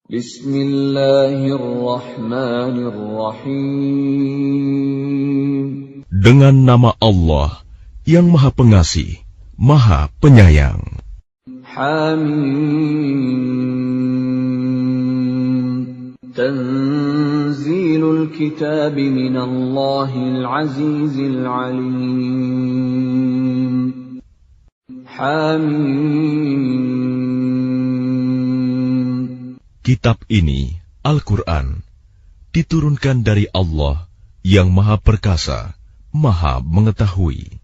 Bismillahirrahmanirrahim. Dengan nama Allah yang Maha Pengasih, Maha Penyayang. Hamim. Tanzilul kitab minallahil azizil alim. Hamim. Kitab ini, Al-Quran, diturunkan dari Allah yang Maha Perkasa, Maha Mengetahui.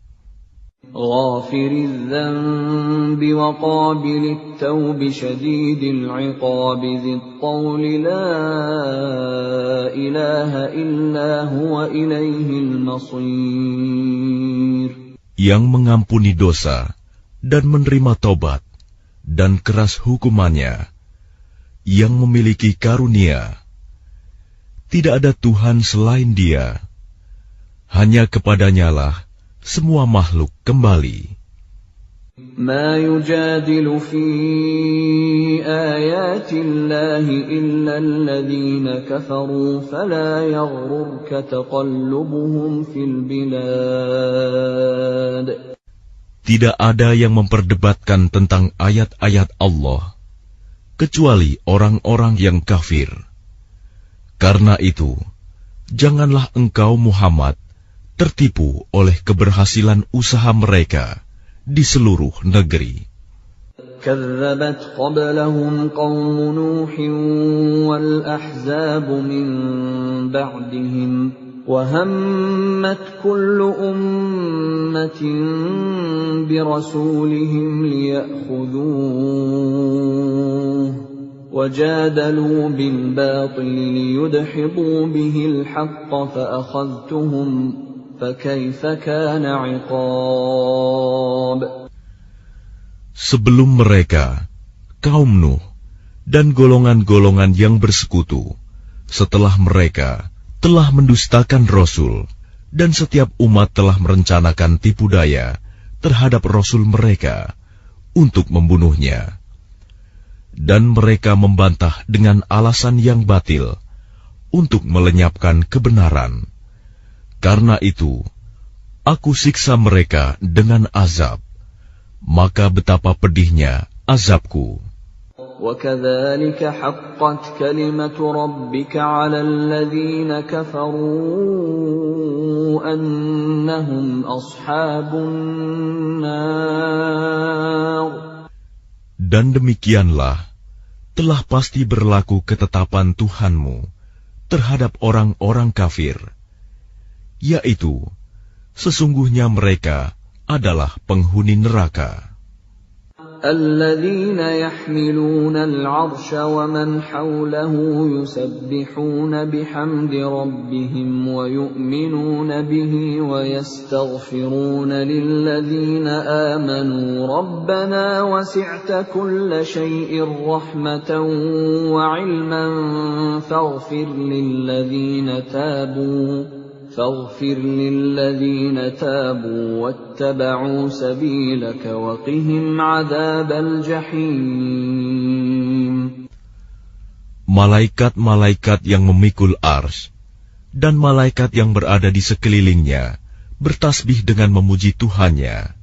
Ghafiriz dzanbi wa qabilit taubi syadidil iqabi dzit tawli la ilaha illa huwa ilaihil masir. Yang mengampuni dosa dan menerima tobat dan keras hukumannya, yang memiliki karunia. Tidak ada Tuhan selain Dia. Hanya kepadanyalah semua makhluk kembali. Ma yujadilu fi ayatillahi illa alladhina kafaru fala yaghrurka taqallubuhum fil bilad. Tidak ada yang memperdebatkan tentang ayat-ayat Allah kecuali orang-orang yang kafir. Karena itu, janganlah engkau Muhammad tertipu oleh keberhasilan usaha mereka di seluruh negeri. كذبت قبلهم قوم نوح والأحزاب من بعدهم وهمت كل أمة برسولهم ليأخذوه وجادلوا بالباطل ليدحضوا به الحق فأخذتهم فكيف كان عقاب. Sebelum mereka, kaum Nuh dan golongan-golongan yang bersekutu, setelah mereka telah mendustakan Rasul, dan setiap umat telah merencanakan tipu daya terhadap Rasul mereka untuk membunuhnya. Dan mereka membantah dengan alasan yang batil untuk melenyapkan kebenaran. Karena itu, aku siksa mereka dengan azab. Maka betapa pedihnya azabku. وَكَذَلِكَ حَقَّتْ كَلِمَةُ رَبِّكَ عَلَى الَّذِينَ كَفَرُوا أَنَّهُمْ أَصْحَابُ النَّارِ. Dan demikianlah telah pasti berlaku ketetapan Tuhanmu terhadap orang-orang kafir, yaitu sesungguhnya mereka adalah penghuni neraka. الَّذِينَ يَحْمِلُونَ الْعَرْشَ وَمَنْ حَوْلَهُ يُسَبِّحُونَ بِحَمْدِ رَبِّهِمْ وَيُؤْمِنُونَ بِهِ وَيَسْتَغْفِرُونَ لِلَّذِينَ آمَنُوا رَبَّنَا وَسِعْتَ كُلَّ شَيْءٍ رَحْمَةً وَعِلْمًا فاغفر للذين تابوا واتبعوا سبيلك وقهم عذاب الجحيم. Malaikat-malaikat yang memikul ars dan malaikat yang berada di sekelilingnya bertasbih dengan memuji Tuhannya,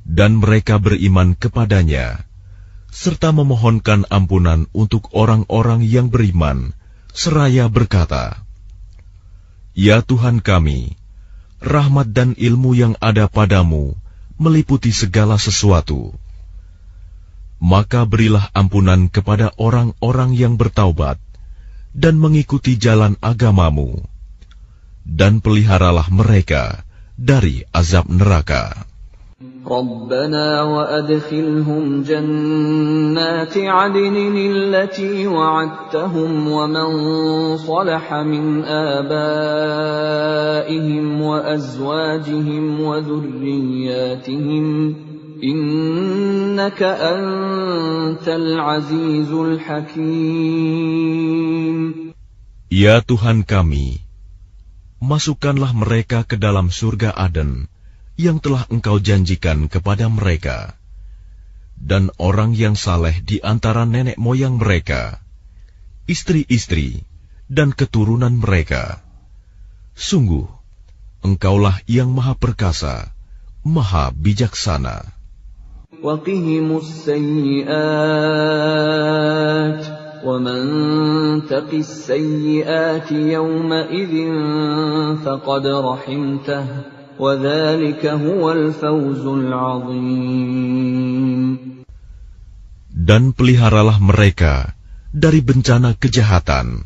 dan mereka beriman kepadanya serta memohonkan ampunan untuk orang-orang yang beriman seraya berkata, Ya Tuhan kami, rahmat dan ilmu yang ada padamu meliputi segala sesuatu. Maka berilah ampunan kepada orang-orang yang bertaubat dan mengikuti jalan agamamu, dan peliharalah mereka dari azab neraka. ربنا وأدخلهم جنات عدن التي وعدتهم ومن صلح من آبائهم وأزواجهم وذرياتهم إنك أنت العزيز الحكيم. Ya Tuhan kami, masukkanlah mereka ke dalam surga Aden yang telah Engkau janjikan kepada mereka, dan orang yang saleh di antara nenek moyang mereka, istri-istri, dan keturunan mereka. Sungguh, Engkaulah yang Maha Perkasa, Maha Bijaksana. وَقِهِمُ السَّيِّئَاتِ وَمَنْ تَقِ السَّيِّئَاتِ يَوْمَئِذٍ فَقَدْ رَحِمْتَهُ وَذَلِكَ هُوَ الْفَوْزُ الْعَظِيمُ. Dan peliharalah mereka dari bencana kejahatan,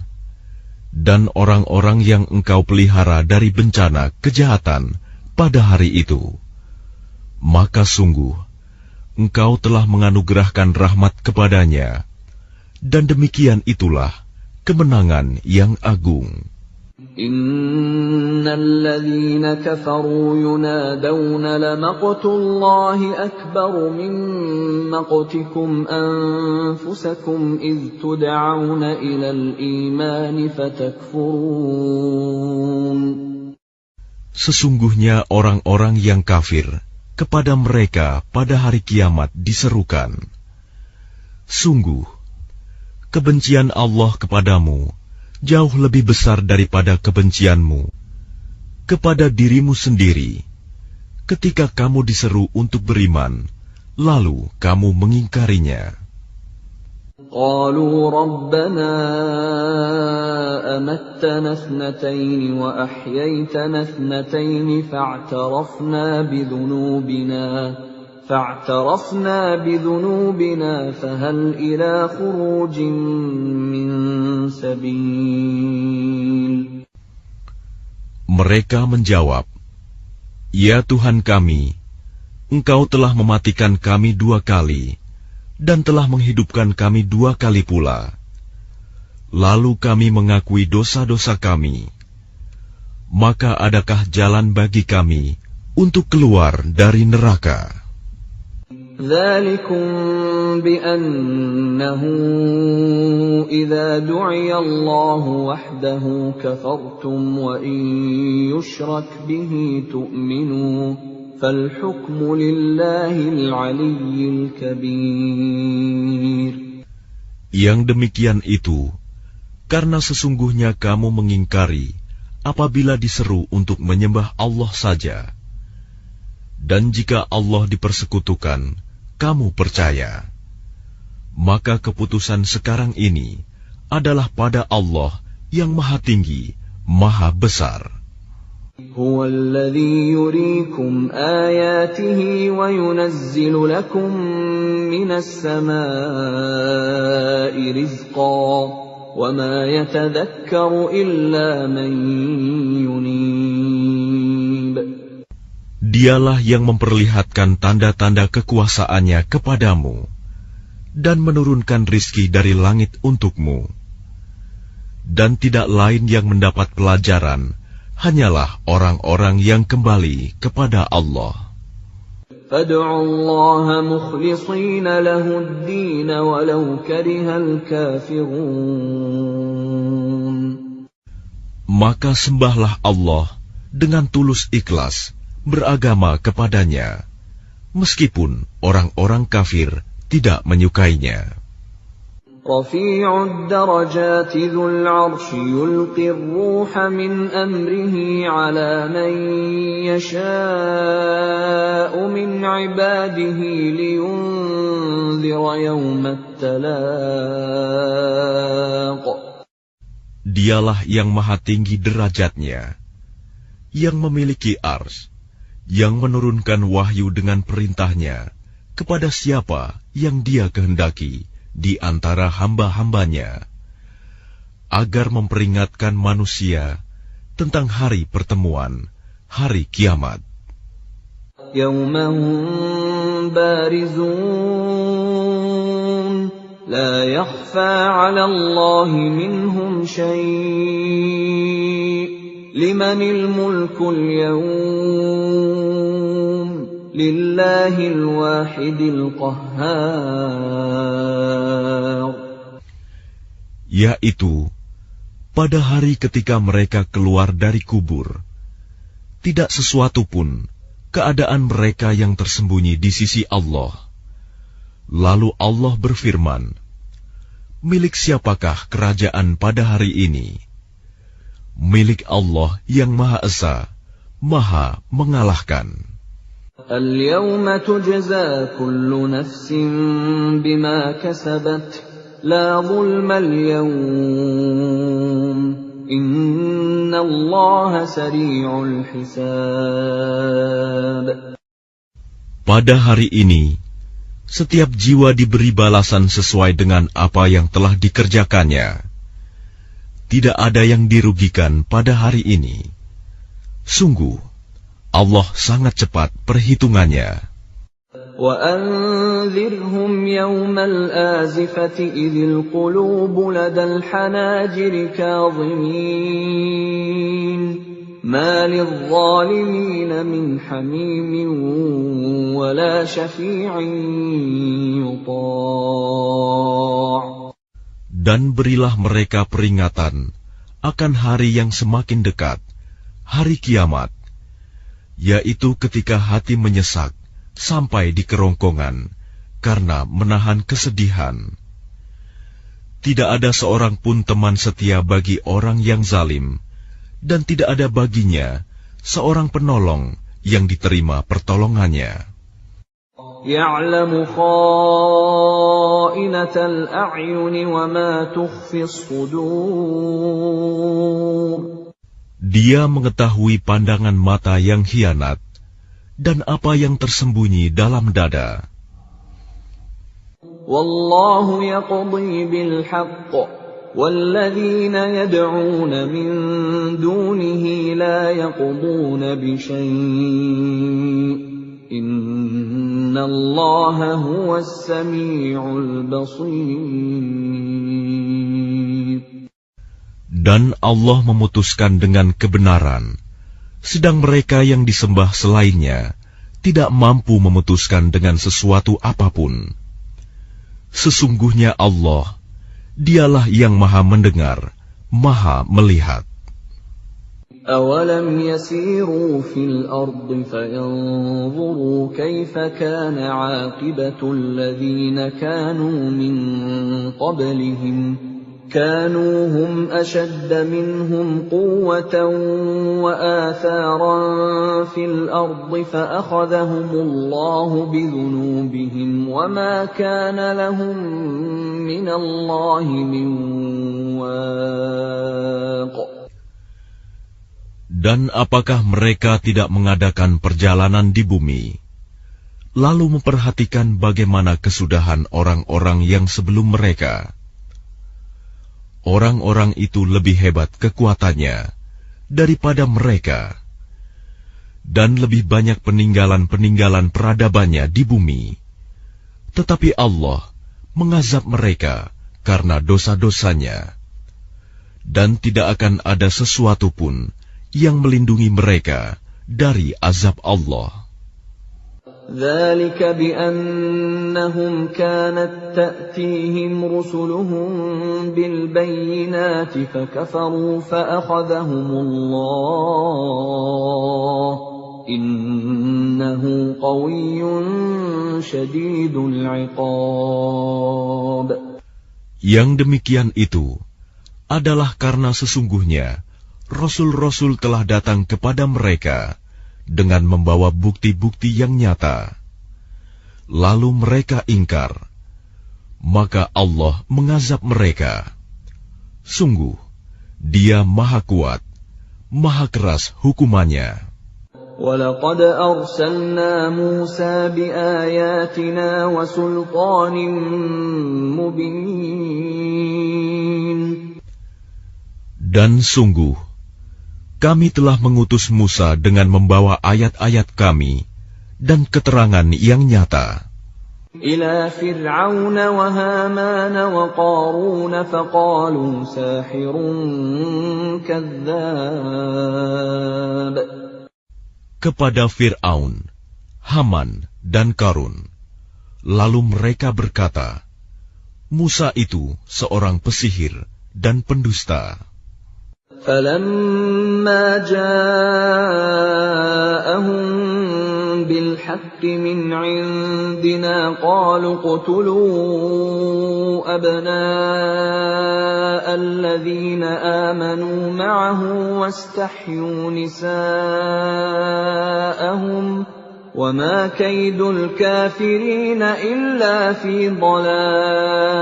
dan orang-orang yang Engkau pelihara dari bencana kejahatan pada hari itu, maka sungguh Engkau telah menganugerahkan rahmat kepadanya, dan demikian itulah kemenangan yang agung. Innal ladzina kafaru yunadawna lamaqtullahi akbaru min maqtikum anfusakum idh tud'auna ilal imani fatakfurun. Sesungguhnya orang-orang yang kafir, kepada mereka pada hari kiamat diserukan, sungguh, kebencian Allah kepadamu jauh lebih besar daripada kebencianmu kepada dirimu sendiri, ketika kamu diseru untuk beriman, lalu kamu mengingkarinya. قالوا ربنا أمتنا اثنتين وأحييتنا اثنتين فاعترفنا بذنوبنا فهل إلى خروج من سبيل. Mereka menjawab, Ya Tuhan kami, Engkau telah mematikan kami 2 kali, dan telah menghidupkan kami 2 kali pula. Lalu kami mengakui dosa-dosa kami. Maka adakah jalan bagi kami untuk keluar dari neraka? ذَلِكُمْ بِأَنَّهُ إِذَا دُعِيَ اللَّهُ وَحْدَهُ كَفَرْتُمْ وَإِنْ يُشْرَكْ بِهِ تُؤْمِنُوا فَالْحُكْمُ لِلَّهِ الْعَلِيِّ الْكَبِيرِ. Yang demikian itu, karena sesungguhnya kamu mengingkari apabila diseru untuk menyembah Allah saja. Dan jika Allah dipersekutukan, kamu percaya. Maka keputusan sekarang ini adalah pada Allah yang Maha Tinggi, Maha Besar. هو الذي يريكم آياته وينزل لكم من السماء رزقا وما يتذكر إلا من ينيب. Dialah yang memperlihatkan tanda-tanda kekuasaannya kepadamu dan menurunkan rizki dari langit untukmu. Dan tidak lain yang mendapat pelajaran hanyalah orang-orang yang kembali kepada Allah. فَادْعُوا اللَّهَ مُخْلِصِينَ لَهُ الدِّينَ وَلَوْ كَرِهَ الْكَافِرُونَ. Maka sembahlah Allah dengan tulus ikhlas beragama kepadanya, meskipun orang-orang kafir tidak menyukainya. رفيع الدرجات ذو العرش يلقي الروح من أمره على من يشاء من عباده لينذر يوم التلاق. Dialah yang maha tinggi derajatnya, yang memiliki ars, yang menurunkan wahyu dengan perintahnya kepada siapa yang Dia kehendaki di antara hamba-hambanya, agar memperingatkan manusia tentang hari pertemuan, hari kiamat. Yawmahum barizun, la yakhfa 'ala Allahi minhum syai', limanil mulkul yawm, lillahil wahidil qahhar. Yaitu, pada hari ketika mereka keluar dari kubur, tidak sesuatu pun keadaan mereka yang tersembunyi di sisi Allah. Lalu Allah berfirman, milik siapakah kerajaan pada hari ini? Milik Allah yang Maha Esa, Maha Mengalahkan. Al-yawma tujza kullu nafsin bima kasabat, la zulma al-yawm, inna Allah sari'ul hisab. Pada hari ini, setiap jiwa diberi balasan sesuai dengan apa yang telah dikerjakannya. Tidak ada yang dirugikan pada hari ini. Sungguh, Allah sangat cepat perhitungannya. وَأَنذِرْهُمْ يَوْمَ الْآزِفَةِ إِذِ الْقُلُوبُ لَدَى الْحَنَاجِرِ كَاظِمِينَ مَا لِلظَّالِمِينَ مِنْ حَمِيمٍ وَلَا شَفِيعٍ يُطَاعُ. Dan berilah mereka peringatan akan hari yang semakin dekat, hari kiamat, yaitu ketika hati menyesak sampai di kerongkongan karena menahan kesedihan. Tidak ada seorang pun teman setia bagi orang yang zalim, dan tidak ada baginya seorang penolong yang diterima pertolongannya. يَعْلَمُ خَائِنَةَ الْأَعْيُنِ وَمَا تُخْفِي الصُّدُورُ. Dia mengetahui pandangan mata yang khianat dan apa yang tersembunyi dalam dada. وَاللَّهُ يَقْضِي بِالْحَقِّ وَالَّذِينَ يَدْعُونَ مِن دُونِهِ لَا يَقْضُونَ بِشَيْءٍ إِنَّ اللَّهَ هُوَ السَّمِيعُ الْبَصِيرُ. Dan Allah memutuskan dengan kebenaran, sedang mereka yang disembah selainnya tidak mampu memutuskan dengan sesuatu apapun. Sesungguhnya Allah, Dialah yang Maha Mendengar, Maha Melihat. أَوَلَمْ يَسِيرُوا فِي الْأَرْضِ فَيَنظُرُوا كَيْفَ كَانَ عَاقِبَةُ الَّذِينَ كَانُوا مِن قَبْلِهِمْ كَانُوا هُمْ أَشَدَّ مِنْهُمْ قُوَّةً وَآثَارًا فِي الْأَرْضِ فَأَخَذَهُمُ اللَّهُ بِذُنُوبِهِمْ وَمَا كَانَ لَهُم مِّنَ اللَّهِ مِن وَاقٍ. Dan apakah mereka tidak mengadakan perjalanan di bumi, lalu memperhatikan bagaimana kesudahan orang-orang yang sebelum mereka? Orang-orang itu lebih hebat kekuatannya daripada mereka, dan lebih banyak peninggalan-peninggalan peradabannya di bumi. Tetapi Allah mengazab mereka karena dosa-dosanya, dan tidak akan ada sesuatu pun yang melindungi mereka dari azab Allah. ذَلِكَ بِأَنَّهُمْ كَانَتْ تَأْتِيهِمْ رُسُلُهُم بِالْبَيِّنَاتِ فَكَفَرُوا فَأَخَذَهُمُ اللَّهُ إِنَّهُ قَوِيٌّ شَدِيدُ الْعِقَابِ. Yang demikian itu adalah karena sesungguhnya Rasul-Rasul telah datang kepada mereka dengan membawa bukti-bukti yang nyata. Lalu mereka ingkar, maka Allah mengazab mereka. Sungguh, Dia Maha Kuat, Maha Keras hukumannya. وَلَقَدْ أَرْسَلْنَا مُوسَى بِآيَاتِنَا وَسُلْطَانٍ مُبِينٍ. Dan sungguh, kami telah mengutus Musa dengan membawa ayat-ayat kami dan keterangan yang nyata. إِلَى فِرْعَوْنَ وَهَامَانَ وَقَارُونَ فَقَالُوا سَاحِرٌ كَذَّابٌ. Kepada Fir'aun, Haman, dan Karun. Lalu mereka berkata, Musa itu seorang pesihir dan pendusta. فَلَمَّا جَاءَهُم بالحق من عندنا قالوا اقتلوا أبناء الذين آمنوا معه واستحيوا نساءهم وما كيد الكافرين إلا في ضلال.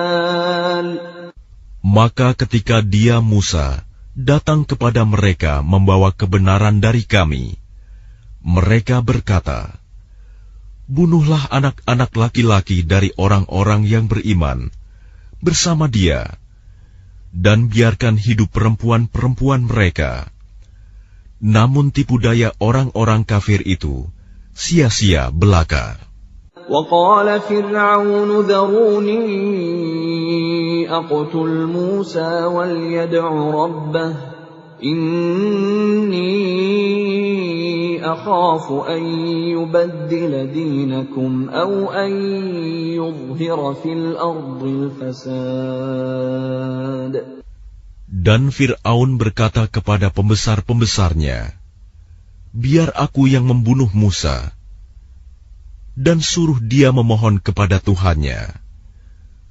Maka ketika dia Musa datang kepada mereka membawa kebenaran dari kami, mereka berkata, "Bunuhlah anak-anak laki-laki dari orang-orang yang beriman bersama dia, dan biarkan hidup perempuan-perempuan mereka." Namun tipu daya orang-orang kafir itu sia-sia belaka. وقال فرعون ذروني أقتل موسى وليدع ربه إني أخاف أن يبدل دينكم أو أن يظهر في الأرض الفساد. Dan Fir'aun berkata kepada pembesar-pembesarnya, "Biar aku yang membunuh Musa, dan suruh dia memohon kepada Tuhannya.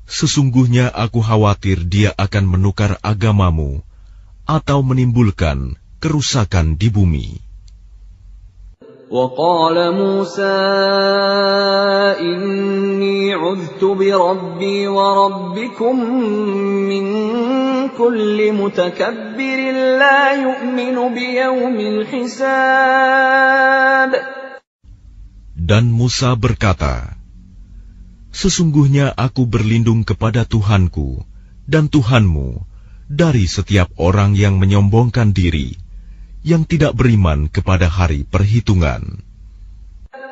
Sesungguhnya aku khawatir dia akan menukar agamamu atau menimbulkan kerusakan di bumi." وقال موسى إني عذت بربي وربكم من كل متكبر لا يؤمن بيوم الحساب. Dan Musa berkata, "Sesungguhnya aku berlindung kepada Tuhanku dan Tuhanmu dari setiap orang yang menyombongkan diri, yang tidak beriman kepada hari perhitungan."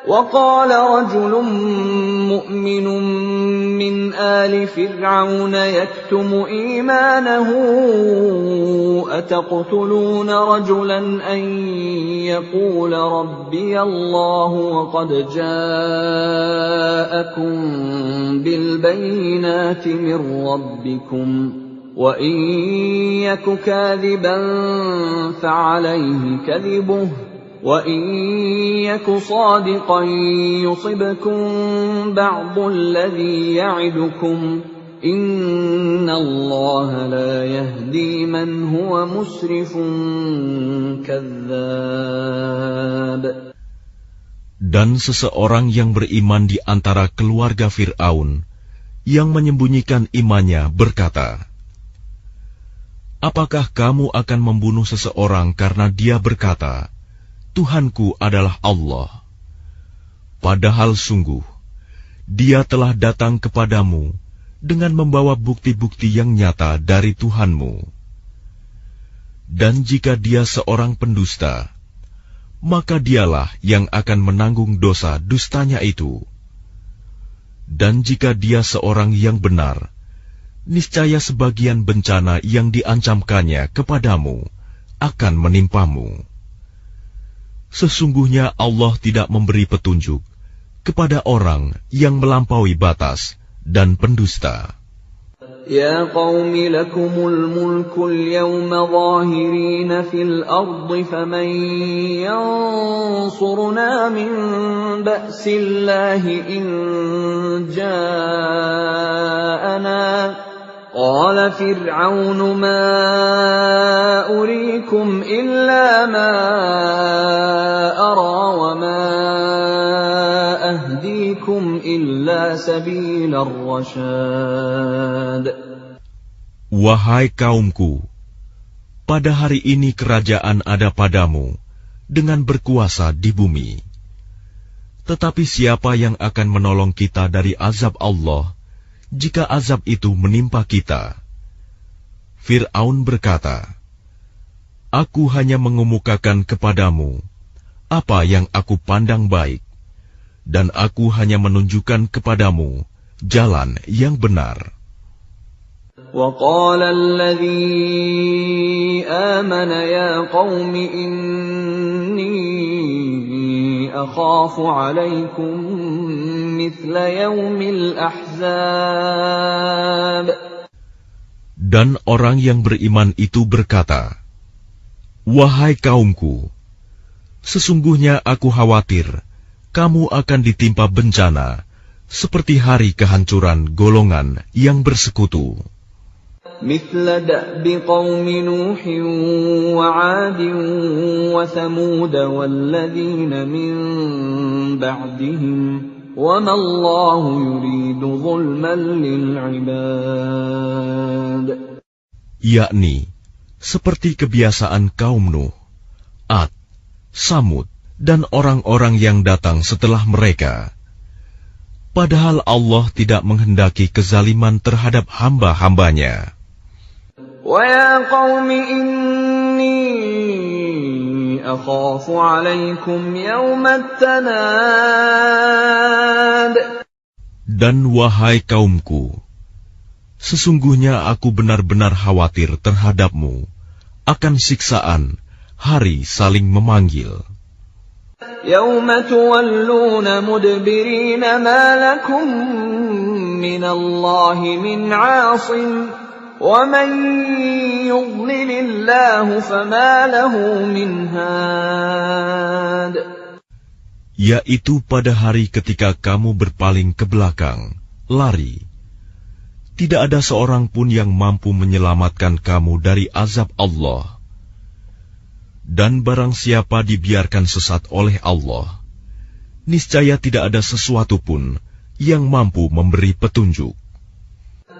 وقال رجل مؤمن من آل فرعون يكتم إيمانه أتقتلون رجلا أن يقول ربي الله وقد جاءكم بالبينات من ربكم وإن يك كاذبا فعليه كذبه وَإِنْ يَكُ صَادِقًا يُصِبْكُمْ بَعْضُ الَّذِي يَعِدُكُمْ إِنَّ اللَّهَ لَا يَهْدِي مَنْ هُوَ مُسْرِفٌ كَذَّابٌ. Dan seseorang yang beriman di antara keluarga Fir'aun yang menyembunyikan imannya berkata, "Apakah kamu akan membunuh seseorang karena dia berkata, Tuhanku adalah Allah, padahal sungguh dia telah datang kepadamu dengan membawa bukti-bukti yang nyata dari Tuhanmu. Dan jika dia seorang pendusta, maka dialah yang akan menanggung dosa dustanya itu. Dan jika dia seorang yang benar, niscaya sebagian bencana yang diancamkannya kepadamu akan menimpamu. Sesungguhnya Allah tidak memberi petunjuk kepada orang yang melampaui batas dan pendusta." Ya qaumi lakumul mulkul yawma zahirina fil ardi faman yansuruna min ba'sillahi in ja'ana. قال فرعون ما أريكم إلا ما أرى وما أهديكم إلا سبيل الرشاد. Wahai kaumku, pada hari ini kerajaan ada padamu dengan berkuasa di bumi. Tetapi siapa yang akan menolong kita dari azab Allah jika azab itu menimpa kita? Fir'aun berkata, "Aku hanya mengemukakan kepadamu apa yang aku pandang baik, dan aku hanya menunjukkan kepadamu jalan yang benar." وقال الذي آمن يا قوم إني أخاف عليكم مثل يوم الأحزاب. Dan orang yang beriman itu berkata, "Wahai kaumku, sesungguhnya aku khawatir kamu akan ditimpa bencana seperti hari kehancuran golongan yang bersekutu. مثل دأب قوم نوح وعاد وثمود والذين من بعدهم وما الله يريد ظلما للعباد. Yakni seperti kebiasaan kaum Nuh, Ad, Samud, dan orang-orang yang datang setelah mereka. Padahal Allah tidak menghendaki kezaliman terhadap hamba-hambanya. وَيَا قَوْمِ إِنِّي أَخَافُ عَلَيْكُمْ يَوْمَ التَّنَادِ. Dan wahai kaumku, sesungguhnya aku benar-benar khawatir terhadapmu akan siksaan hari saling memanggil. يَوْمَ تُوَلُّونَ مُدْبِرِينَ مَا لَكُمْ مِنَ اللَّهِ مِنْ عَاصِمٍ وَمَنْ يُضْلِلِ اللَّهُ فَمَا لَهُ مِنْ هَادٍ. Yaitu pada hari ketika kamu berpaling ke belakang, lari. Tidak ada seorang pun yang mampu menyelamatkan kamu dari azab Allah. Dan barang siapa dibiarkan sesat oleh Allah, niscaya tidak ada sesuatu pun yang mampu memberi petunjuk.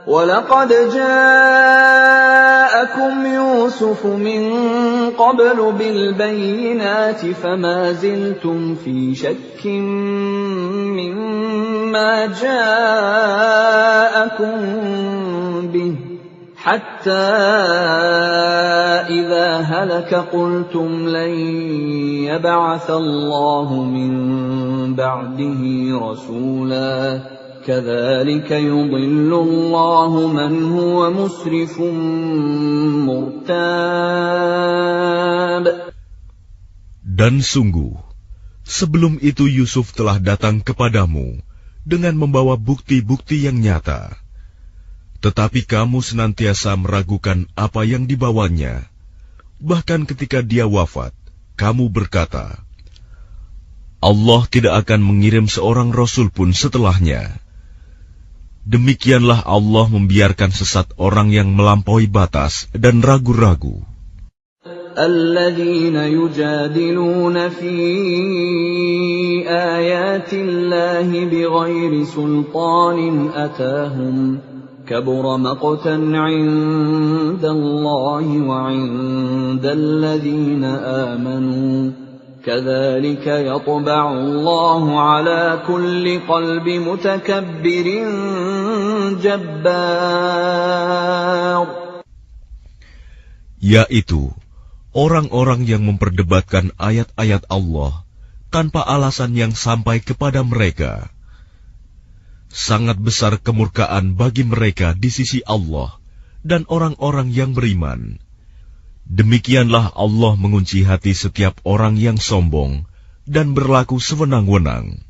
وَلَقَدْ جَاءَكُمْ يُوسُفُ مِنْ قَبْلُ بِالْبَيِّنَاتِ فَمَا زِلْتُمْ فِي شَكٍّ مِّمَّا جَاءَكُمْ بِهِ حَتَّى إِذَا هَلَكَ قُلْتُمْ لَنْ يَبْعَثَ اللَّهُ مِنْ بَعْدِهِ رَسُولًا كَذَلِكَ يُضِلُّ اللَّهُ مَنْ هُوَ مُسْرِفٌ مُرْتَابٌ. Dan sungguh, sebelum itu Yusuf telah datang kepadamu dengan membawa bukti-bukti yang nyata. Tetapi kamu senantiasa meragukan apa yang dibawanya. Bahkan ketika dia wafat, kamu berkata, Allah tidak akan mengirim seorang rasul pun setelahnya. Demikianlah Allah membiarkan sesat orang yang melampaui batas dan ragu-ragu. الَّذِينَ يُجَادِلُونَ فِي آيَاتِ اللَّهِ بِغَيْرِ سُلْطَانٍ أَتَاهُمْ كَبُرَ مَقْتًا عِندَ اللَّهِ وَعِندَ الَّذِينَ آمَنُوا كَذَلِكَ يَطْبَعُ اللَّهُ عَلَى كُلِّ قَلْبِ مُتَكَبِّرٍ جَبَّارٍ. Yaitu orang-orang yang memperdebatkan ayat-ayat Allah tanpa alasan yang sampai kepada mereka. Sangat besar kemurkaan bagi mereka di sisi Allah dan orang-orang yang beriman. Demikianlah Allah mengunci hati setiap orang yang sombong dan berlaku sewenang-wenang.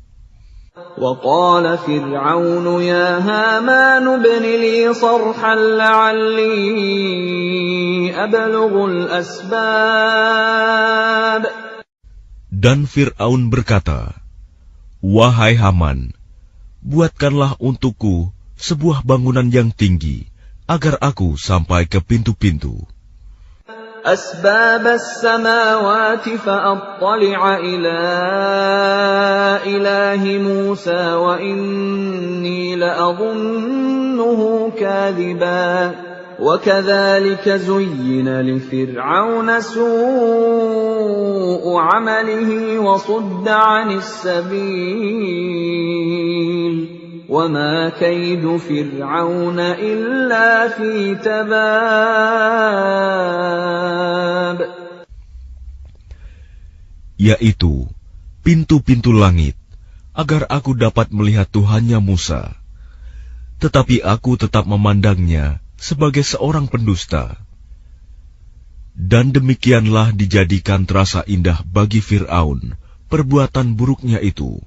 وَقَالَ فِرْعَوْنُ يَا هَامَانُ ابْنِ لِي صَرْحًا لَعَلِّي أَبْلُغُ الْأَسْبَابَ. Dan Fir'aun berkata, Wahai Haman, buatkanlah untukku sebuah bangunan yang tinggi, agar aku sampai ke pintu-pintu. أَسْبَابَ السَّمَاوَاتِ فَأَطَّلِعَ إِلَى إِلَٰهِ مُوسَىٰ وَإِنِّي لَأَظُنُّهُ كَاذِبًا وَكَذَلِكَ زُيِّنَ لِفِرْعَوْنَ سُوءُ عَمَلِهِ وَصُدَّ عَنِ السَّبِيلِ وَمَا كَيْدُ فِرْعَوْنَ إِلَّا فِي تَبَابٍ. Yaitu pintu-pintu langit, agar aku dapat melihat Tuhannya Musa. Tetapi aku tetap memandangnya sebagai seorang pendusta. Dan demikianlah dijadikan terasa indah bagi Fir'aun perbuatan buruknya itu.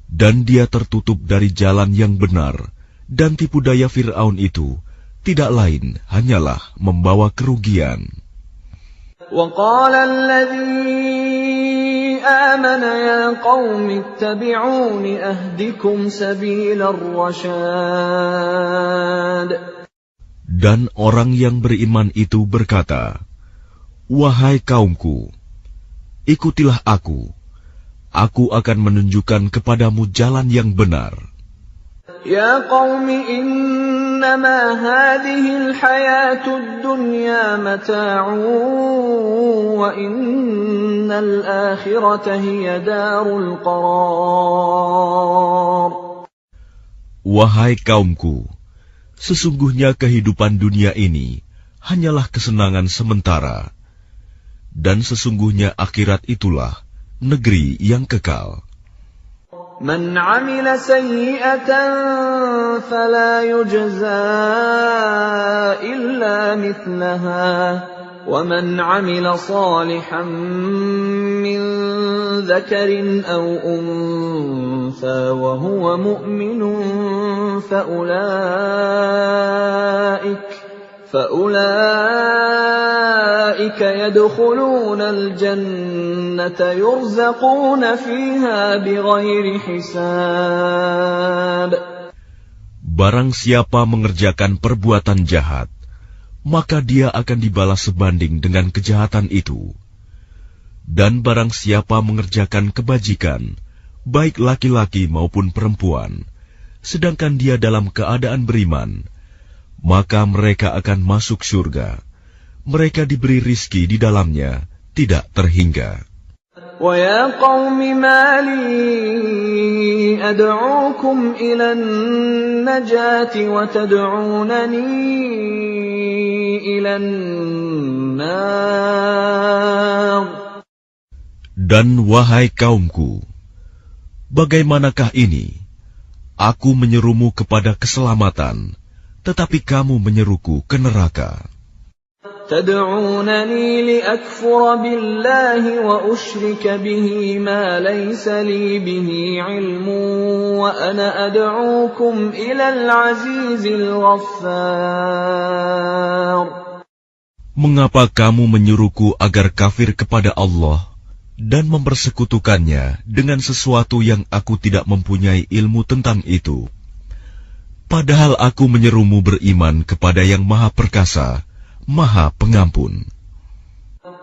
Dan dia tertutup dari jalan yang benar, dan tipu daya Fir'aun itu tidak lain hanyalah membawa kerugian. وقال الذي آمن يا قوم اتبعون أهدكم سبيل الرشاد. Dan orang yang beriman itu berkata, "Wahai kaumku, ikutilah aku. Aku akan menunjukkan kepadamu jalan yang benar." Ya qaumi innama hadhihi al-hayatud dunya mata'un wa innal akhirata hiya darul qarar. Wahai kaumku, sesungguhnya kehidupan dunia ini hanyalah kesenangan sementara, dan sesungguhnya akhirat itulah negeri yang kekal. Man 'amila sayyi'atan fala yujza illa mithlaha wa man 'amila salihan min dhakarin aw untha wa huwa mu'minun فأولئك يدخلون الجنة يرزقون فيها بغير حساب. Barang siapa mengerjakan perbuatan jahat, maka dia akan dibalas sebanding dengan kejahatan itu. Dan barang siapa mengerjakan kebajikan, baik laki-laki maupun perempuan, sedangkan dia dalam keadaan beriman, maka mereka akan masuk surga. Mereka diberi rizki di dalamnya, tidak terhingga. Wa ya qaumi ma li ad'ukum ila an-najati wa tad'unani ila an-nar. Dan wahai kaumku, bagaimanakah ini? Aku menyerumu kepada keselamatan, tetapi kamu menyeruku ke neraka. تدعونني لأكفر بالله وأشرك به ما ليس لي به علم وأنا أدعوكم إلى العزيز الغفار. Mengapa kamu menyuruhku agar kafir kepada Allah dan mempersekutukannya dengan sesuatu yang aku tidak mempunyai ilmu tentang itu? Padahal aku menyerumu beriman kepada yang Maha Perkasa, Maha Pengampun.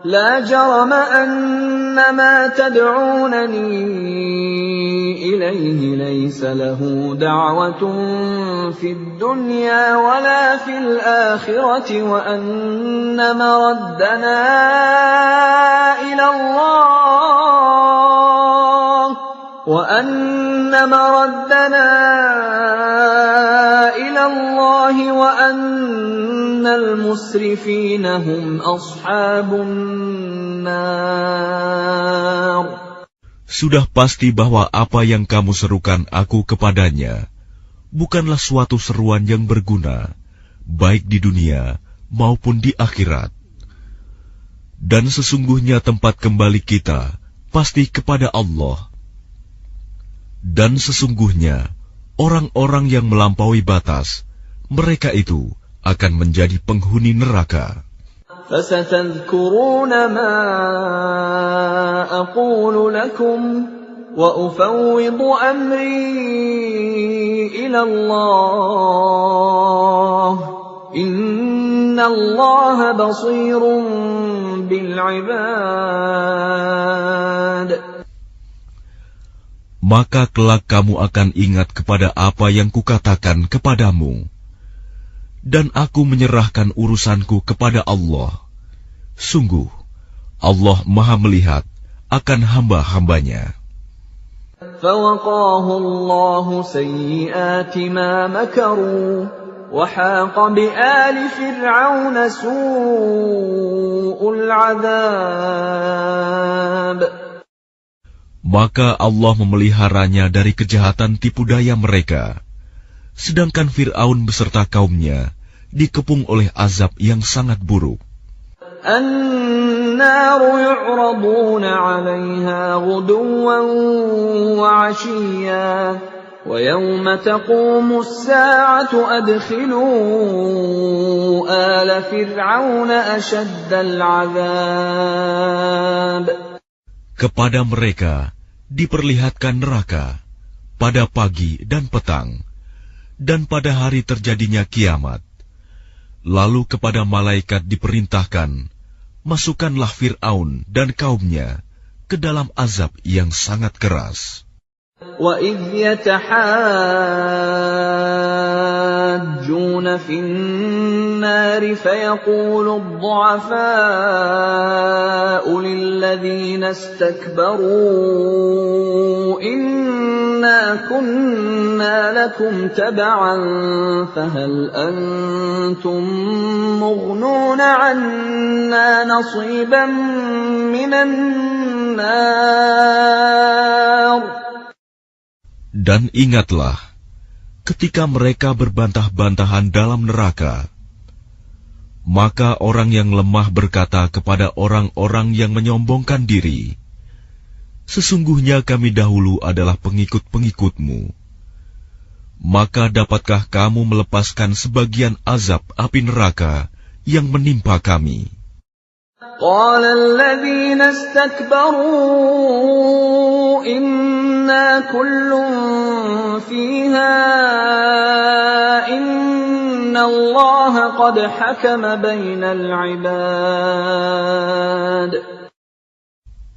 La jarama anna ma tad'unani ilayhi laysa lahu da'watun fid dunya wala fil akhirati wa anna maraddana ila Allah wa anna maraddana ila Allah wa annal musrifina hum ashabun nar. Sudah pasti bahwa apa yang kamu serukan aku kepadanya bukanlah suatu seruan yang berguna, baik di dunia maupun di akhirat. Dan sesungguhnya tempat kembali kita pasti kepada Allah. Dan sesungguhnya orang-orang yang melampaui batas, mereka itu akan menjadi penghuni neraka. فَسَتَذْكُرُونَ مَا أَقُولُ لَكُمْ وَأُفَوِّضُ أَمْرِي إِلَى اللَّهِ إِنَّ اللَّهَ بَصِيرٌ بِالْعِبَادِ. Maka kelak kamu akan ingat kepada apa yang kukatakan kepadamu. Dan aku menyerahkan urusanku kepada Allah. Sungguh, Allah Maha melihat akan hamba-hambanya. فَوَقَاهُ اللَّهُ سَيِّئَاتِ مَا مَكَرُوا وَحَاقَ بِآلِ فِرْعَوْنَ سُوءُ الْعَذَابِ. Maka Allah memeliharanya dari kejahatan tipu daya mereka. Sedangkan Fir'aun beserta kaumnya dikepung oleh azab yang sangat buruk. النَّارُ يُعْرَضُونَ عَلَيْهَا غُدُوًّا وَعَشِيًّا وَيَوْمَ تَقُومُ السَّاعَةُ أَدْخِلُوا آلَ فِرْعَوْنَ أَشَدَّ الْعَذَابِ. Kepada mereka diperlihatkan neraka pada pagi dan petang, dan pada hari terjadinya kiamat. Lalu kepada malaikat diperintahkan, masukkanlah Fir'aun dan kaumnya ke dalam azab yang sangat keras. وَإِذْ يَتَحَاجُّونَ فِي النَّارِ فَيَقُولُ الضُّعَفَاءُ لِلَّذِينَ اسْتَكْبَرُوا إِنَّا كُنَّا لَكُمْ تَبَعًا فَهَلْ أَنْتُمْ مُغْنُونَ عَنَّا نَصِيبًا مِنَ النَّارِ. Dan ingatlah, ketika mereka berbantah-bantahan dalam neraka, maka orang yang lemah berkata kepada orang-orang yang menyombongkan diri, sesungguhnya kami dahulu adalah pengikut-pengikutmu. Maka dapatkah kamu melepaskan sebagian azab api neraka yang menimpa kami? قال الذين استكبروا إنا كل فيها إن الله قد حكم بين العباد.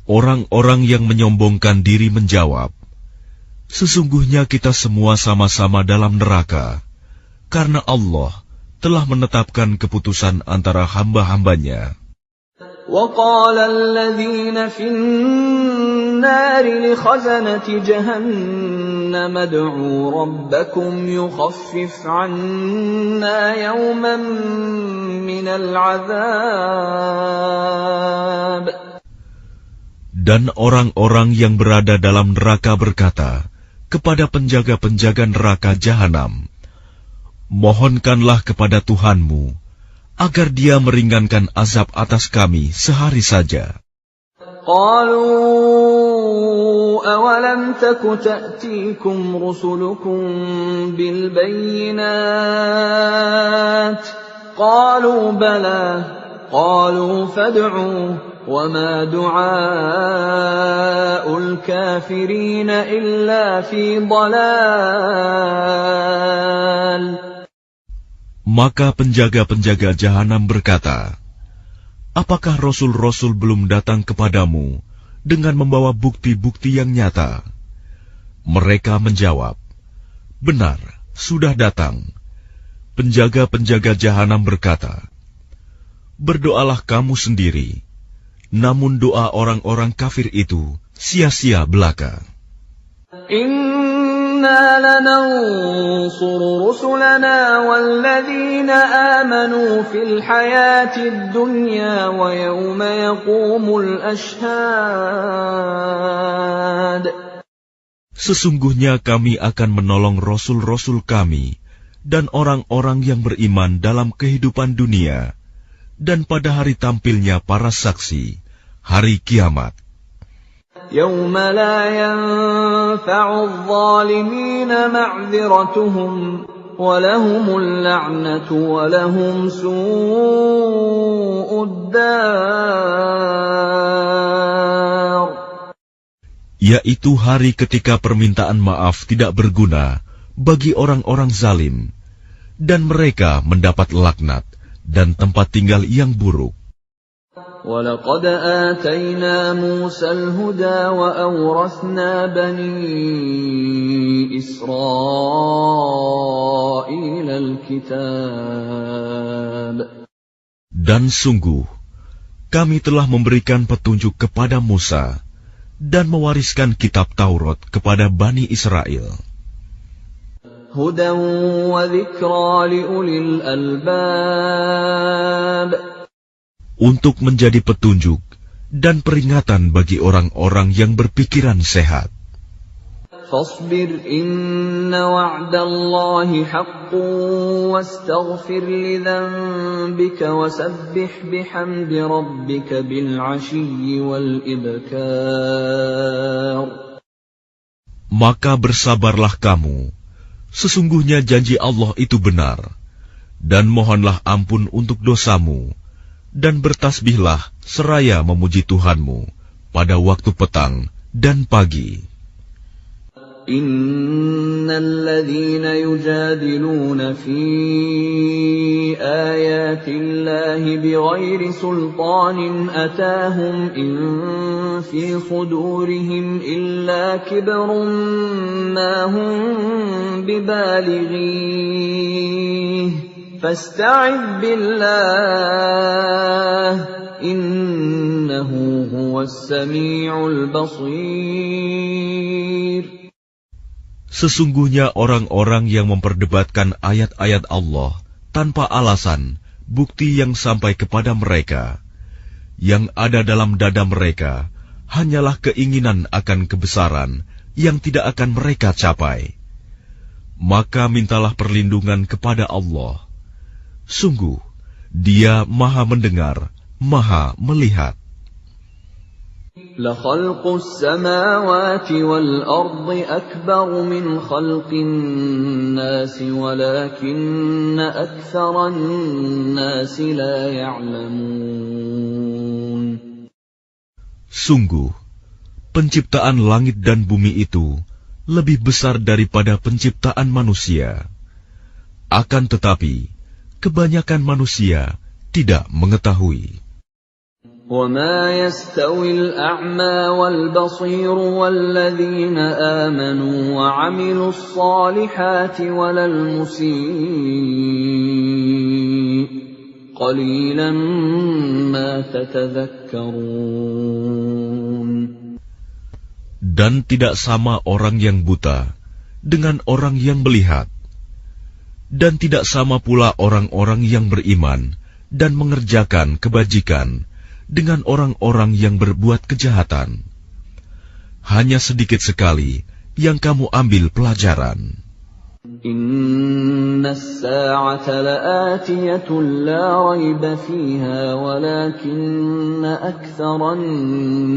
Orang-orang yang menyombongkan diri menjawab, sesungguhnya kita semua sama-sama dalam neraka, karena Allah telah menetapkan keputusan antara hamba-hambanya. وَقَالَ الَّذِينَ فِي النَّارِ لِخَزَنَةِ جَهَنَّمَ ادْعُوا رَبَّكُمْ يُخَفِّفْ عَنَّا يَوْمًا مِنَ الْعَذَابِ. Dan orang-orang yang berada dalam neraka berkata kepada penjaga-penjaga neraka Jahanam, mohonkanlah kepada Tuhanmu agar dia meringankan azab atas kami sehari saja. قالوا أولم تك تأتيكم رسلكم بالبينات قالوا بلى قالوا فادعوا وما دعاء الكافرين إلا في ضلال. Maka penjaga-penjaga Jahanam berkata, apakah Rasul-Rasul belum datang kepadamu dengan membawa bukti-bukti yang nyata? Mereka menjawab, benar, sudah datang. Penjaga-penjaga Jahanam berkata, berdoalah kamu sendiri, namun doa orang-orang kafir itu sia-sia belaka. إِنَّا لَنَنصُرُ رُسُلَنَا وَالَّذِينَ آمَنُوا فِي الْحَيَاةِ الدُّنْيَا وَيَوْمَ يَقُومُ الْأَشْهَادُ. Sesungguhnya kami akan menolong Rasul-Rasul kami dan orang-orang yang beriman dalam kehidupan dunia dan pada hari tampilnya para saksi, hari kiamat. يَوْمَ لَا يَنفَعُ الظَّالِمِينَ مَعْذِرَتُهُمْ وَلَهُمُ اللَّعْنَةُ وَلَهُمْ سُوءُ الدَّارِ. Yaitu hari ketika permintaan maaf tidak berguna bagi orang-orang zalim, dan mereka mendapat laknat dan tempat tinggal yang buruk. وَلَقَدْ آتَيْنَا مُوسَى الْهُدَى وَأَوْرَثْنَا بَنِي إِسْرَائِيلَ الْكِتَابَ. Dan sungguh, kami telah memberikan petunjuk kepada Musa dan mewariskan kitab Taurat kepada Bani Israel. هُدًى وَذِكْرَى لِأُولِي الْأَلْبَابِ. Untuk menjadi petunjuk dan peringatan bagi orang-orang yang berpikiran sehat. فاصبر إن وعد الله حق واستغفر لذنبك وسبح بحمد ربك بالعشي والإبكار. Maka bersabarlah kamu, sesungguhnya janji Allah itu benar, dan mohonlah ampun untuk dosamu, dan bertasbihlah seraya memuji Tuhanmu pada waktu petang dan pagi. Innal ladzina yujadiluna fi ayatillahi bighairi sultanin atahum in fi sudurihim illa kibrun ma hum bibalighi fasta'idh billah innahu huwas sami'ul basir. Sesungguhnya orang-orang yang memperdebatkan ayat-ayat Allah tanpa alasan, bukti yang sampai kepada mereka, yang ada dalam dada mereka hanyalah keinginan akan kebesaran yang tidak akan mereka capai. Maka mintalah perlindungan kepada Allah. Sungguh, Dia Maha Mendengar, Maha Melihat. لَخَلْقُ السَّمَاوَاتِ وَالْأَرْضِ أَكْبَرُ مِنْ خَلْقِ النَّاسِ وَلَكِنَّ أَكْثَرَ النَّاسِ لَا يَعْلَمُونَ. Sungguh, penciptaan langit dan bumi itu lebih besar daripada penciptaan manusia. Akan tetapi, kebanyakan manusia tidak mengetahui. وَمَا يَسْتَوِي الْأَعْمَى وَالْبَصِيرُ وَالَّذِينَ آمَنُوا وَعَمِلُوا الصَّالِحَاتِ وَلَا الْمُسِيءُ قَلِيلًا مَا تَتَذَكَّرُونَ. Dan tidak sama orang yang buta dengan orang yang melihat, dan tidak sama pula orang-orang yang beriman dan mengerjakan kebajikan dengan orang-orang yang berbuat kejahatan. Hanya sedikit sekali yang kamu ambil pelajaran. Inna as-sa'ata la'atiyatun la rayba fiha walakinna aktharan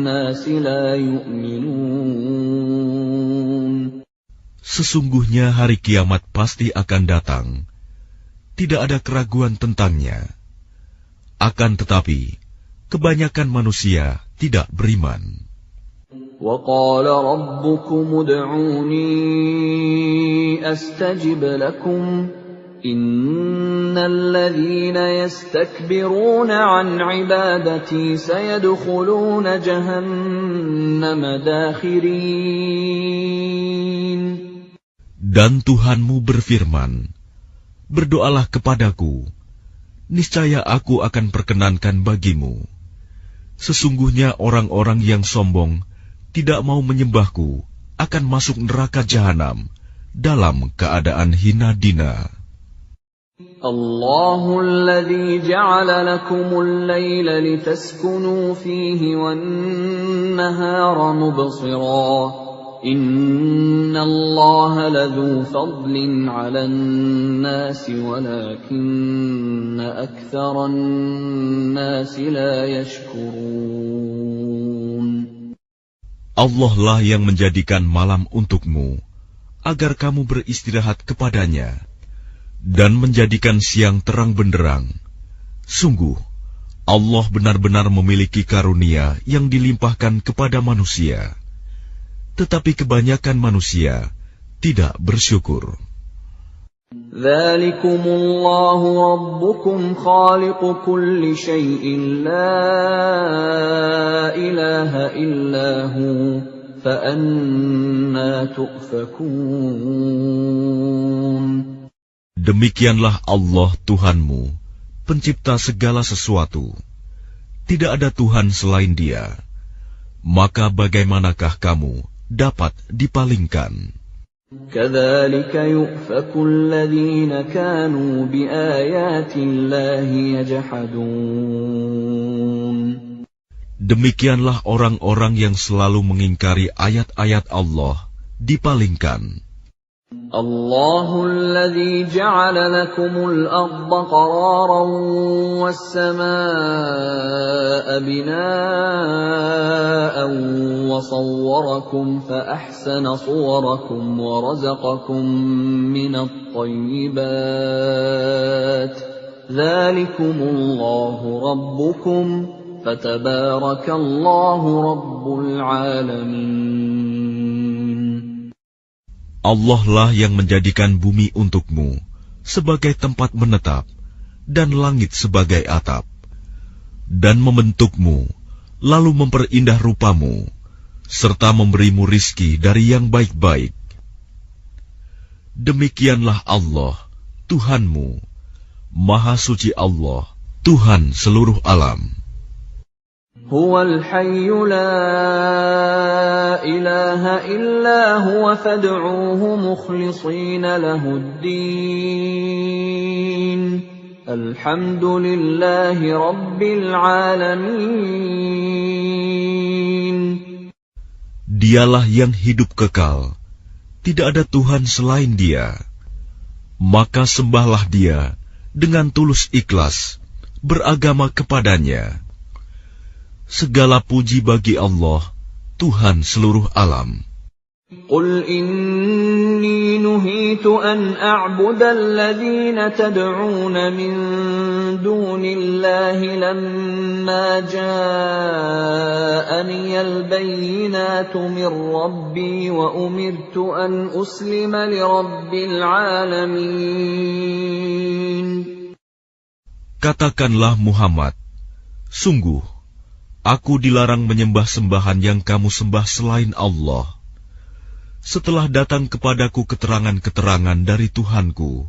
nasi la yu'minun. Sesungguhnya hari kiamat pasti akan datang. Tidak ada keraguan tentangnya. Akan tetapi, kebanyakan manusia tidak beriman. وَقَالَ رَبُّكُمُ ادْعُونِي أَسْتَجِبْ لَكُمْ إِنَّ الَّذِينَ يَسْتَكْبِرُونَ عَنْ عِبَادَتِي سَيَدْخُلُونَ جَهَنَّمَ دَاخِرِينَ. Dan Tuhanmu berfirman, berdoalah kepadaku, niscaya aku akan perkenankan bagimu. Sesungguhnya orang-orang yang sombong tidak mau menyembahku akan masuk neraka jahanam dalam keadaan hina dina. Allahul ladzi ja'ala lakumul laila litaskunu fihi wan nahara mubsira. Innallaha ladzu fadlin 'alan nasi walakinna aktsaran nasi la yashkurun. Allah lah yang menjadikan malam untukmu agar kamu beristirahat kepadanya, dan menjadikan siang terang benderang. Sungguh, Allah benar-benar memiliki karunia yang dilimpahkan kepada manusia. Tetapi kebanyakan manusia tidak bersyukur. Dzalikumullahu rabbukum khaliqu kulli syai'in la ilaha illahu fa anna tu'fakun. Demikianlah Allah Tuhanmu, pencipta segala sesuatu. Tidak ada Tuhan selain Dia. Maka bagaimanakah kamu dapat dipalingkan? Kadzalika yu'faku alladhina kanu biayati Allahi yajhadun. Demikianlah orang-orang yang selalu mengingkari ayat-ayat Allah dipalingkan. الله الذي جعل لكم الأرض قرارا والسماء بناء وصوركم فأحسن صوركم ورزقكم من الطيبات ذلكم الله ربكم فتبارك الله رب العالمين. Allah lah yang menjadikan bumi untukmu sebagai tempat menetap dan langit sebagai atap, dan membentukmu, lalu memperindah rupamu, serta memberimu rizki dari yang baik-baik. Demikianlah Allah, Tuhanmu, Maha Suci Allah, Tuhan seluruh alam. Huwal hayyu la ilaha illa huwa fad'uuhu mukhlishina lahuddin. Alhamdulillahi rabbil alamin. Dialah yang hidup kekal, tidak ada Tuhan selain Dia. Maka sembahlah Dia dengan tulus ikhlas, beragama kepadanya. Segala puji bagi Allah, Tuhan seluruh alam. Qul inni nuhitu an a'buda alladhina tad'una min dunillahi lamma ja'ani al-bayyinatu min rabbi wa umirtu an uslima li rabbil alamin. Katakanlah Muhammad, sungguh aku dilarang menyembah sembahan yang kamu sembah selain Allah. Setelah datang kepadaku keterangan-keterangan dari Tuhanku,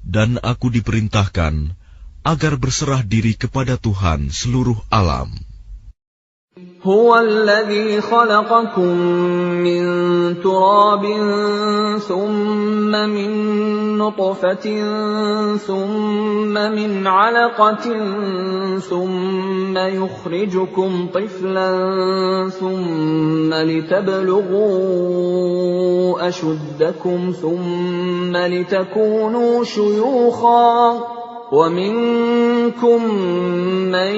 dan aku diperintahkan agar berserah diri kepada Tuhan seluruh alam. Huwa alladhi khalaqakum min turabin thumma min nutfatin thumma min 'alaqatin thumma yukhrijukum tiflan thumma litablughu ashuddakum thumma litakunu shuyukhan وَمِنكُم مَّن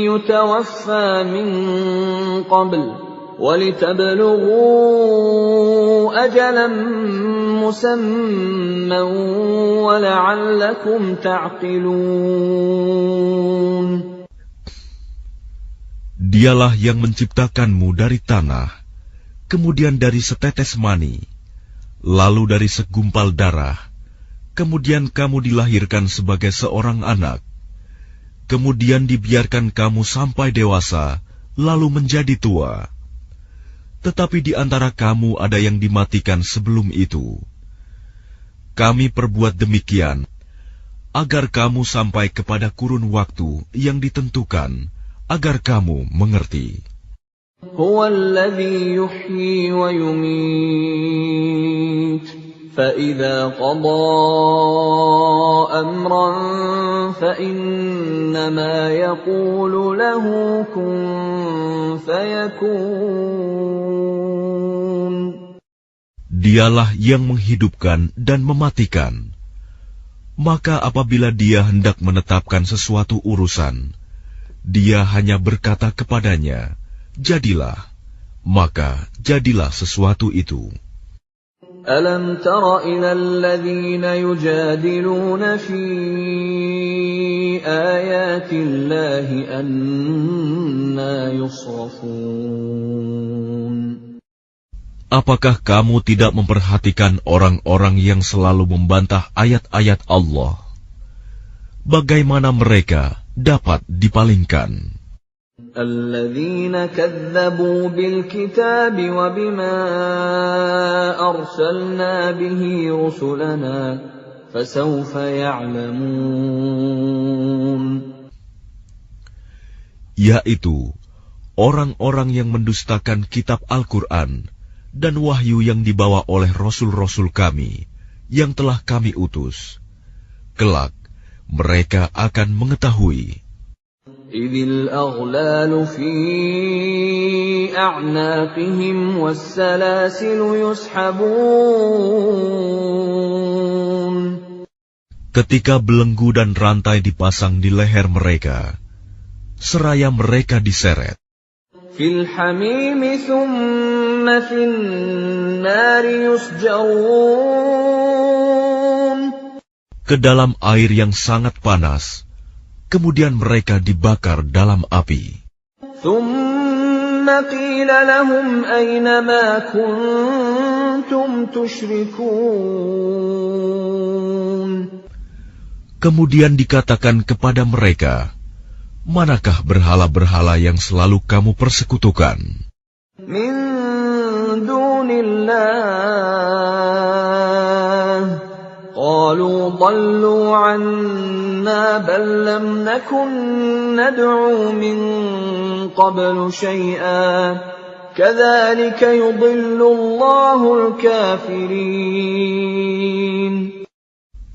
يُتَوَفَّى مِن قَبْلُ وَلِتَبْلُغُوا أَجَلًا مُّسَمًّى وَلَعَلَّكُمْ تَعْقِلُونَ. Dialah yang menciptakanmu dari tanah, kemudian dari setetes mani, lalu dari segumpal darah, kemudian kamu dilahirkan sebagai seorang anak, kemudian dibiarkan kamu sampai dewasa, lalu menjadi tua. Tetapi di antara kamu ada yang dimatikan sebelum itu. Kami perbuat demikian, agar kamu sampai kepada kurun waktu yang ditentukan, agar kamu mengerti. Huwa alladhi yuhyi wa yumit. فَإِذَا قَضَى أَمْرًا فَإِنَّمَا يَقُولُ لَهُ كُن فَيَكُونُ. Dialah yang menghidupkan dan mematikan. Maka apabila Dia hendak menetapkan sesuatu urusan, Dia hanya berkata kepadanya, jadilah, maka jadilah sesuatu itu. أَلَمْ تَرَ إِلَى الَّذِينَ يُجَادِلُونَ فِي آيَاتِ اللَّهِ أَنَّىٰ يُصْرَفُونَ. Apakah kamu tidak memperhatikan orang-orang yang selalu membantah ayat-ayat Allah? Bagaimana mereka dapat dipalingkan? الذين كذبوا بالكتاب وبما أرسلنا به رسلنا فسوف يعلمون. Yaitu orang-orang yang mendustakan kitab Al-Quran dan wahyu yang dibawa oleh rasul-rasul kami yang telah kami utus. Kelak mereka akan mengetahui. إِذِ الْأَغْلَالُ فِي أعناقهم والسلاسل يسحبون. Ketika belenggu dan rantai dipasang di leher mereka, seraya mereka diseret. Fil hamim thumma fin nari yusjarun. Ke dalam air yang sangat panas, kemudian mereka dibakar dalam api. Thumma qila lahum ayna ma kuntum tushrikun. Kemudian dikatakan kepada mereka, manakah berhala-berhala yang selalu kamu persekutukan? Min dunillah. Qalu dallu anna bal lam nakun nad'u min qablu shay'a. Kadzalika yudillu Allahul kafirin.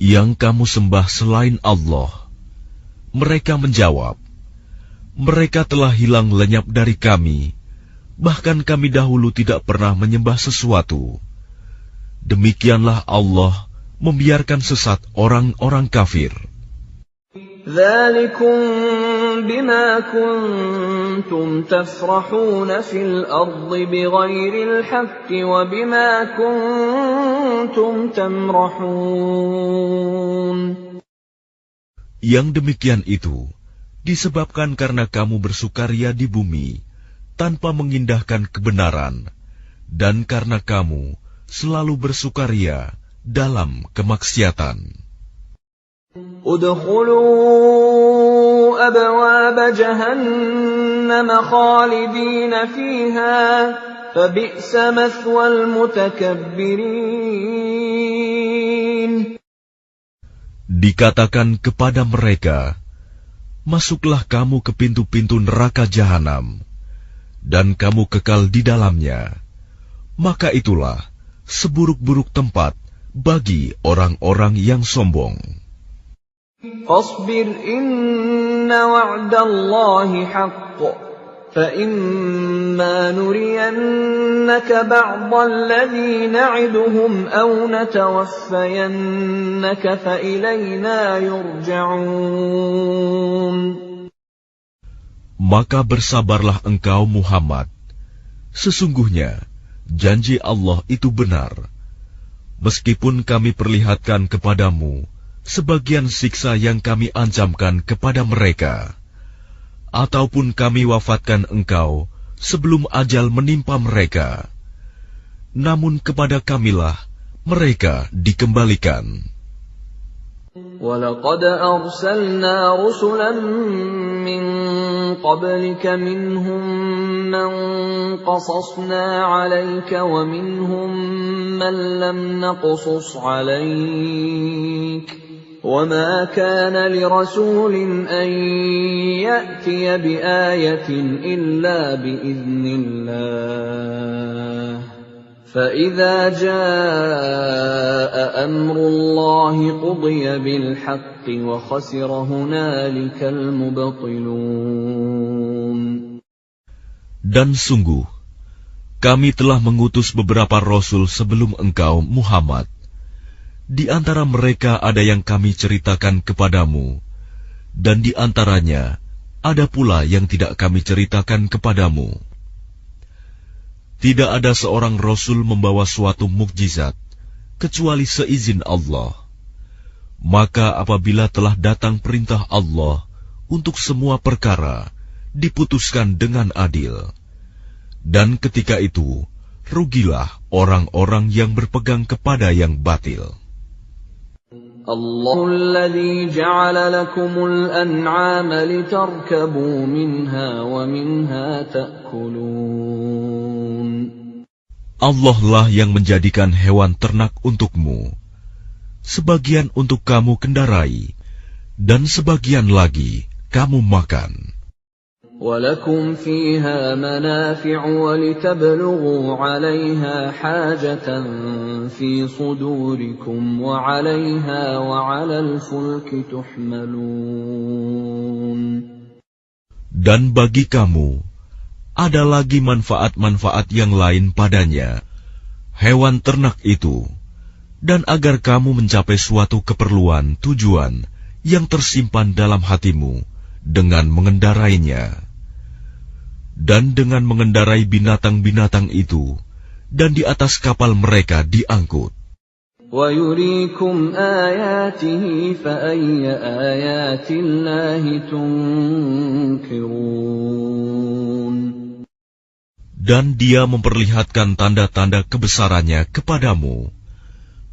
Yang kamu sembah selain Allah. Mereka menjawab, mereka telah hilang lenyap dari kami, bahkan kami dahulu tidak pernah menyembah sesuatu. Demikianlah Allah membiarkan sesat orang-orang kafir. Dzalikum bima kuntum tafrahuna fil ardi bighairil haqqi wa bima kuntum tamrahun. Yang demikian itu disebabkan karena kamu bersukaria di bumi tanpa mengindahkan kebenaran, dan karena kamu selalu bersukaria dalam kemaksiatan. Udkhulu abwaab jahannam khalidina fiha fabi'sa mathwal mutakabbirin. Dikatakan kepada mereka, masuklah kamu ke pintu-pintu neraka jahanam, dan kamu kekal di dalamnya. Maka itulah seburuk-buruk tempat bagi orang-orang yang sombong. Fasbir inna wa'dallahi haqq, fa imma nuriyannaka ba'dalladhi na'iduhum aw natawaffayannaka fa ilayna yurja'un. Maka bersabarlah engkau Muhammad. Sesungguhnya janji Allah itu benar. Meskipun kami perlihatkan kepadamu sebagian siksa yang kami ancamkan kepada mereka, ataupun kami wafatkan engkau sebelum ajal menimpa mereka, namun kepada kamilah mereka dikembalikan. وَلَقَدْ أَرْسَلْنَا رُسُلًا مِّن قَبْلِكَ مِنْهُم مَّن قَصَصْنَا عَلَيْكَ وَمِنْهُم مَّن لَّمْ نَقْصُصْ عَلَيْكَ وَمَا كَانَ لِرَسُولٍ أَن يَأْتِيَ بِآيَةٍ إِلَّا بِإِذْنِ اللَّهِ فَإِذَا جَاءَ أَمْرُ اللَّهِ قُضِيَ بِالْحَقِّ وَخَسِرَ هُنَالِكَ الْمُبْطِلُونَ. Dan sungguh, kami telah mengutus beberapa rasul sebelum engkau, Muhammad. Di antara mereka ada yang kami ceritakan kepadamu, dan di antaranya ada pula yang tidak kami ceritakan kepadamu. Tidak ada seorang rasul membawa suatu mukjizat kecuali seizin Allah. Maka apabila telah datang perintah Allah untuk semua perkara, diputuskan dengan adil. Dan ketika itu, rugilah orang-orang yang berpegang kepada yang batil. Allahul ladzi ja'ala lakumul an'ama litarkabu minha wa minha ta'kulun. Allah lah yang menjadikan hewan ternak untukmu, sebagian untuk kamu kendarai, dan sebagian lagi kamu makan. وَلَكُمْ فِيهَا مَنَافِعُ وَلِتَبْلُغُوا عَلَيْهَا حَاجَةً فِي صُدُورِكُمْ وَعَلَيْهَا وَعَلَى الْفُلْكِ تُحْمَلُونَ. Dan bagi kamu ada lagi manfaat-manfaat yang lain padanya, hewan ternak itu, dan agar kamu mencapai suatu keperluan tujuan yang tersimpan dalam hatimu dengan mengendarainya. Dan dengan mengendarai binatang-binatang itu, dan di atas kapal mereka diangkut. وَيُرِيكُمْ آيَاتِهِ فَأَيَّ آيَاتِ اللَّهِ تُنْكِرُونَ. Dan dia memperlihatkan tanda-tanda kebesarannya kepadamu.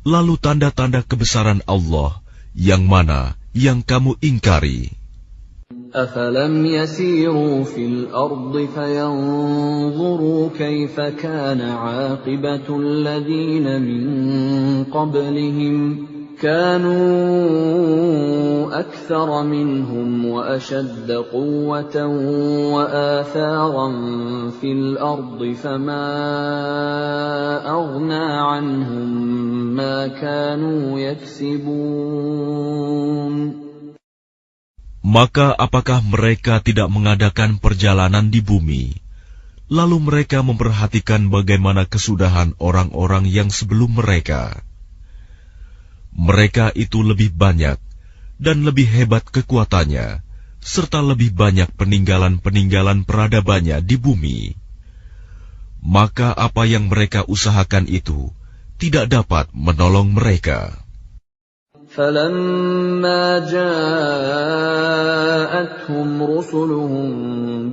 Lalu tanda-tanda kebesaran Allah yang mana yang kamu ingkari? أَفَلَمْ يَسِيرُوا فِي الْأَرْضِ فَيَنْظُرُوا كَيْفَ كَانَ عَاقِبَةُ الَّذِينَ مِنْ قَبْلِهِمْ كَانُوا أَكْثَرَ مِنْهُمْ وَأَشَدَّ قُوَّةً وَآثَارًا فِي الْأَرْضِ فَمَا أَغْنَى عَنْهُمْ مَا كَانُوا يَكْسِبُونَ. Maka apakah mereka tidak mengadakan perjalanan di bumi, lalu mereka memperhatikan bagaimana kesudahan orang-orang yang sebelum mereka? Mereka itu lebih banyak dan lebih hebat kekuatannya, serta lebih banyak peninggalan-peninggalan peradabannya di bumi. Maka apa yang mereka usahakan itu tidak dapat menolong mereka. فَلَمَّا جَاءَتْهُمْ رُسُلُهُم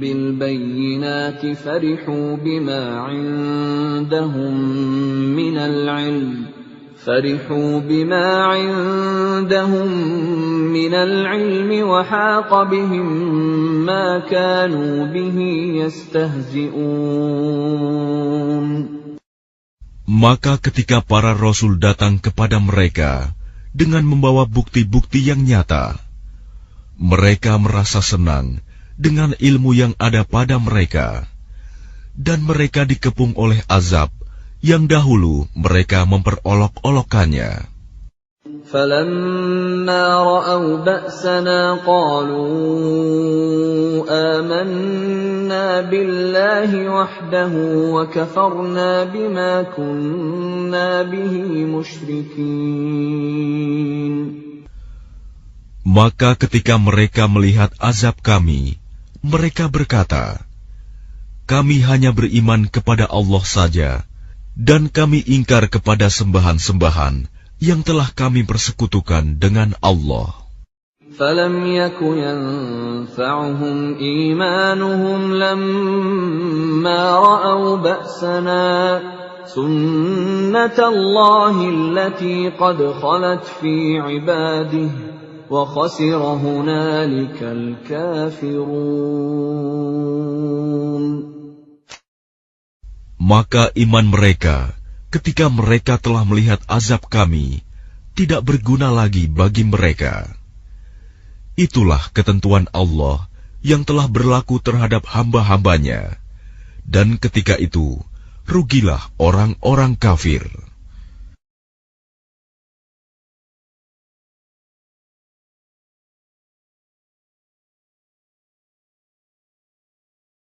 بِالْبَيِّنَاتِ فَرِحُوا بِمَا عِندَهُم مِّنَ الْعِلْمِ وَحَاقَ بِهِم مَّا كَانُوا بِهِ يَسْتَهْزِئُونَ. Maka ketika para rasul datang kepada mereka dengan membawa bukti-bukti yang nyata, mereka merasa senang dengan ilmu yang ada pada mereka, dan mereka dikepung oleh azab yang dahulu mereka memperolok-olokkannya. فَلَمَّا رَأَوْا بَأْسَنَا قَالُوا آمَنَّا بِاللَّهِ وَحْدَهُ وَكَفَرْنَا بِمَا كُنَّا بِهِ مُشْرِكِينَ. Maka ketika mereka melihat azab kami, mereka berkata, kami hanya beriman kepada Allah saja, dan kami ingkar kepada sembahan-sembahan yang telah kami persekutukan dengan Allah. فَلَمْ يَكُ يَنفَعُهُمْ إِيمَانُهُمْ لَمَّا رَأَوْا بَأْسَنَا سُنَّةَ اللَّهِ الَّتِي قَدْ خَلَتْ فِي عِبَادِهِ وَخَسِرَ هُنَالِكَ الْكَافِرُونَ. Maka iman mereka ketika mereka telah melihat azab kami tidak berguna lagi bagi mereka. Itulah ketentuan Allah yang telah berlaku terhadap hamba-hambanya, dan ketika itu rugilah orang-orang kafir.